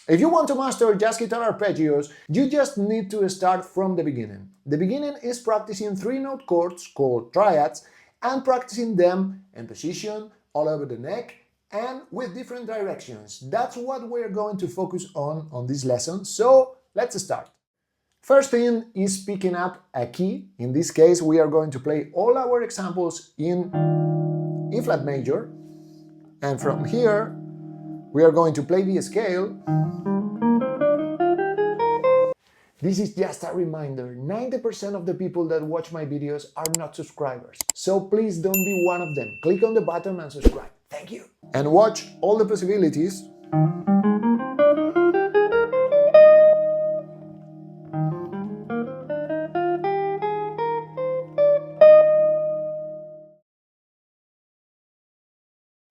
If you want to master jazz guitar arpeggios, you just need to start from the beginning. The beginning is practicing 3-note chords called triads and practicing them in position, all over the neck, and with different directions. That's what we're going to focus on this lesson, so let's start. First thing is picking up a key. In this case, we are going to play all our examples in E flat major, and from here we are going to play the scale. This is just a reminder, 90% of the people that watch my videos are not subscribers, so please don't be one of them. Click on the button and subscribe. Thank you. And watch all the possibilities.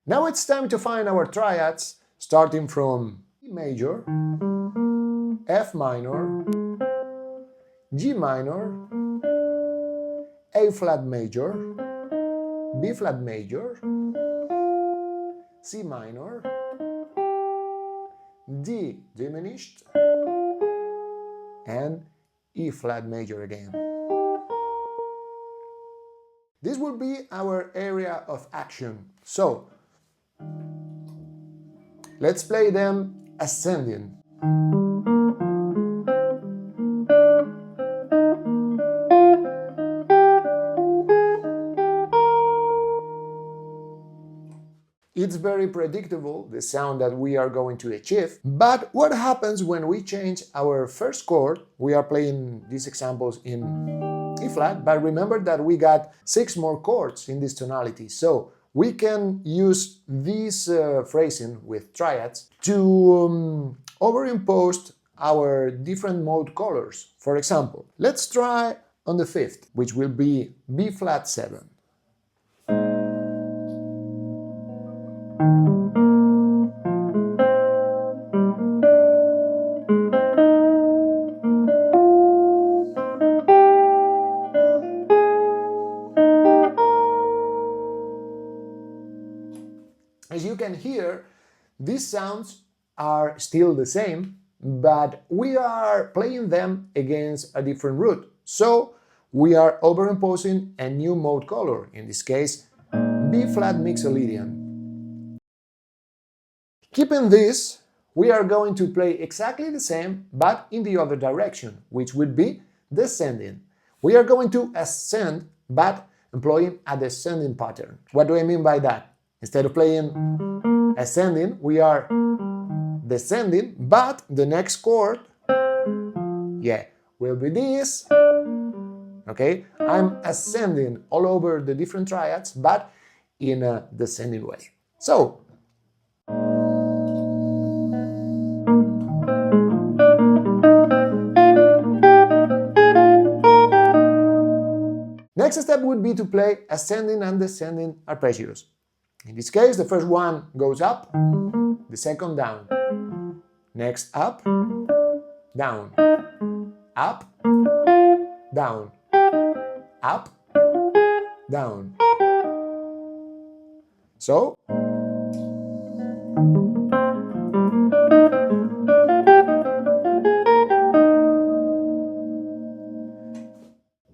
Now it's time to find our triads, starting from E major, F minor, G minor, A flat major, B flat major, C minor, D diminished, and E flat major again. This will be our area of action. So, let's play them ascending. It's very predictable, the sound that we are going to achieve, but what happens when we change our first chord? We are playing these examples in E flat, but remember that we got 6 more chords in this tonality, so we can use this phrasing with triads to overimpose our different mode colors. For example, let's try on the 5th, which will be B flat 7. As you can hear, these sounds are still the same, but we are playing them against a different root. So we are overimposing a new mode color, in this case B flat mixolydian. Keeping this, we are going to play exactly the same, but in the other direction, which would be descending. We are going to ascend, but employing a descending pattern. What do I mean by that? Instead of playing ascending, we are descending, but the next chord, will be this. Okay, I'm ascending all over the different triads, but in a descending way. So, next step would be to play ascending and descending arpeggios. In this case, the first one goes up, the second down. Next up, down, up, down, up, down. So,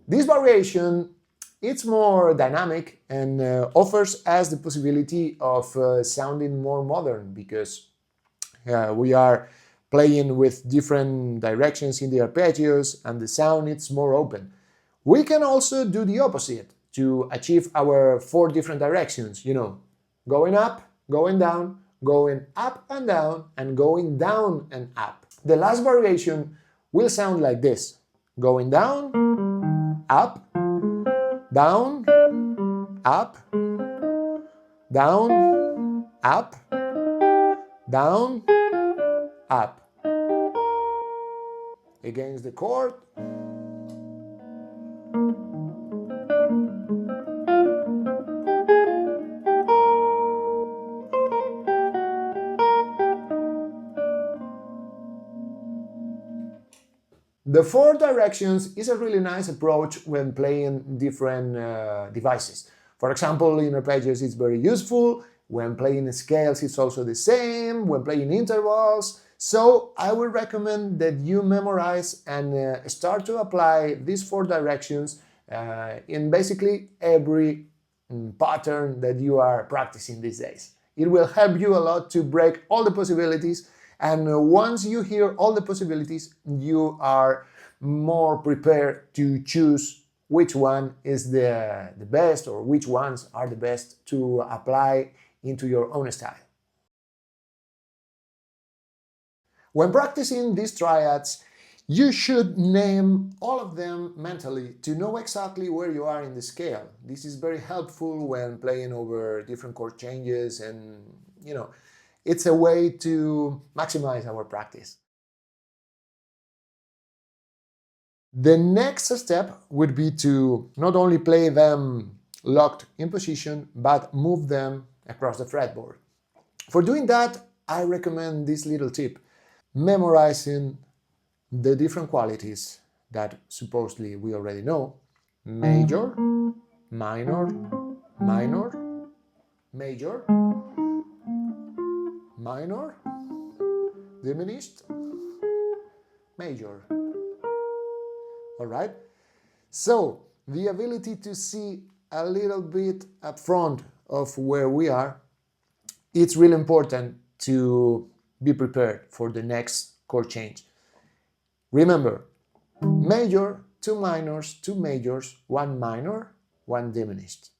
this variation, it's more dynamic and offers us the possibility of sounding more modern, because we are playing with different directions in the arpeggios and the sound is more open. We can also do the opposite to achieve our 4 different directions, you know, going up, going down, going up and down, and going down and up. The last variation will sound like this: going down, up, down, up, down, up, down, up. Against the chord. The 4 directions is a really nice approach when playing different devices. For example, in arpeggios it's very useful, when playing scales it's also the same, when playing intervals. So I would recommend that you memorize and start to apply these 4 directions in basically every pattern that you are practicing these days. It will help you a lot to break all the possibilities, and once you hear all the possibilities, you are more prepared to choose which one is the best, or which ones are the best to apply into your own style. When practicing these triads, you should name all of them mentally to know exactly where you are in the scale. This is very helpful when playing over different chord changes, and it's a way to maximize our practice. The next step would be to not only play them locked in position, but move them across the fretboard. For doing that, I recommend this little tip: memorizing the different qualities that supposedly we already know: major, minor, minor, major, minor, diminished, major. All right? So the ability to see a little bit up front of where we are, it's really important to be prepared for the next chord change. Remember, major, 2 minors, 2 majors, 1 minor, 1 diminished.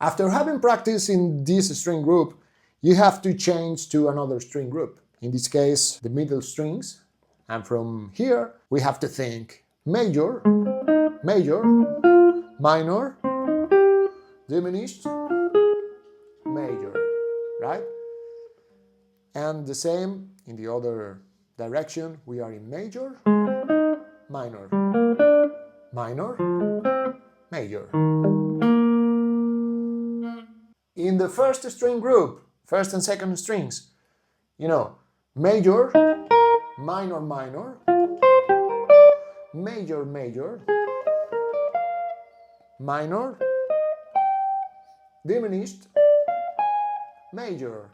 After having practiced in this string group, you have to change to another string group, in this case the middle strings, and from here we have to think major, major, minor, diminished, major, right? And the same in the other direction, we are in major, minor, minor, major. In the first string group, first and second strings, major, minor, minor, major, major, minor, diminished, major.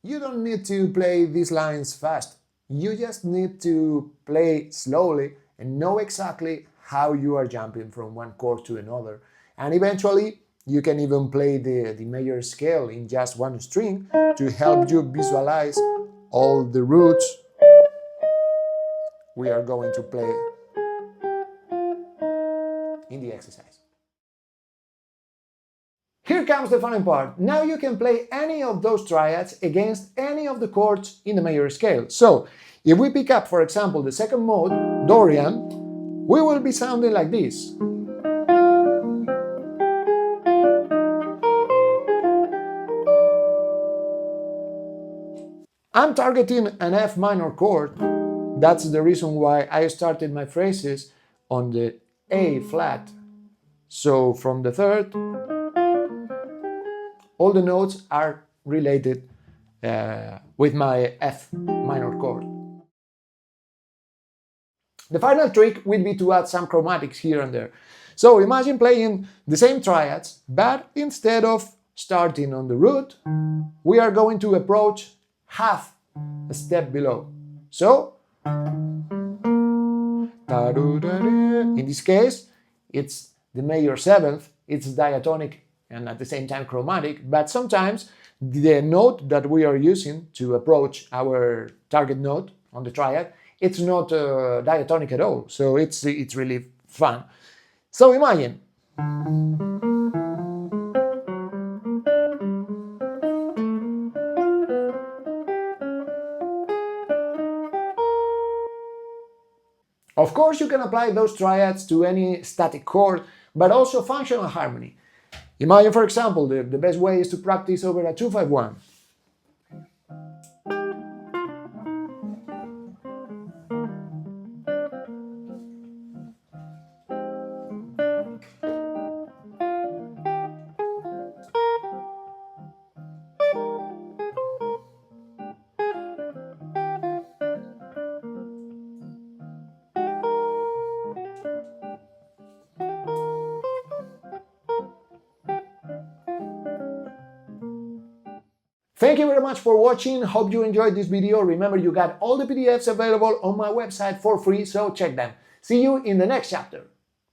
You don't need to play these lines fast. You just need to play slowly and know exactly how you are jumping from one chord to another. And eventually, you can even play the major scale in just one string to help you visualize all the roots we are going to play in the exercise. Here comes the funny part. Now you can play any of those triads against any of the chords in the major scale. So, if we pick up, for example, the second mode, Dorian, we will be sounding like this. I'm targeting an F minor chord. That's the reason why I started my phrases on the A flat. So from the third, all the notes are related with my F minor chord. The final trick would be to add some chromatics here and there. So imagine playing the same triads, but instead of starting on the root, we are going to approach half a step below. So, in this case, it's the major seventh, it's diatonic and at the same time chromatic, but sometimes the note that we are using to approach our target note on the triad, it's not diatonic at all, so it's really fun. So imagine. Of course, you can apply those triads to any static chord, but also functional harmony. Imagine, for example, the best way is to practice over a 2-5-1. Thank you very much for watching. Hope you enjoyed this video. Remember, you got all the PDFs available on my website for free, so check them. See you in the next chapter.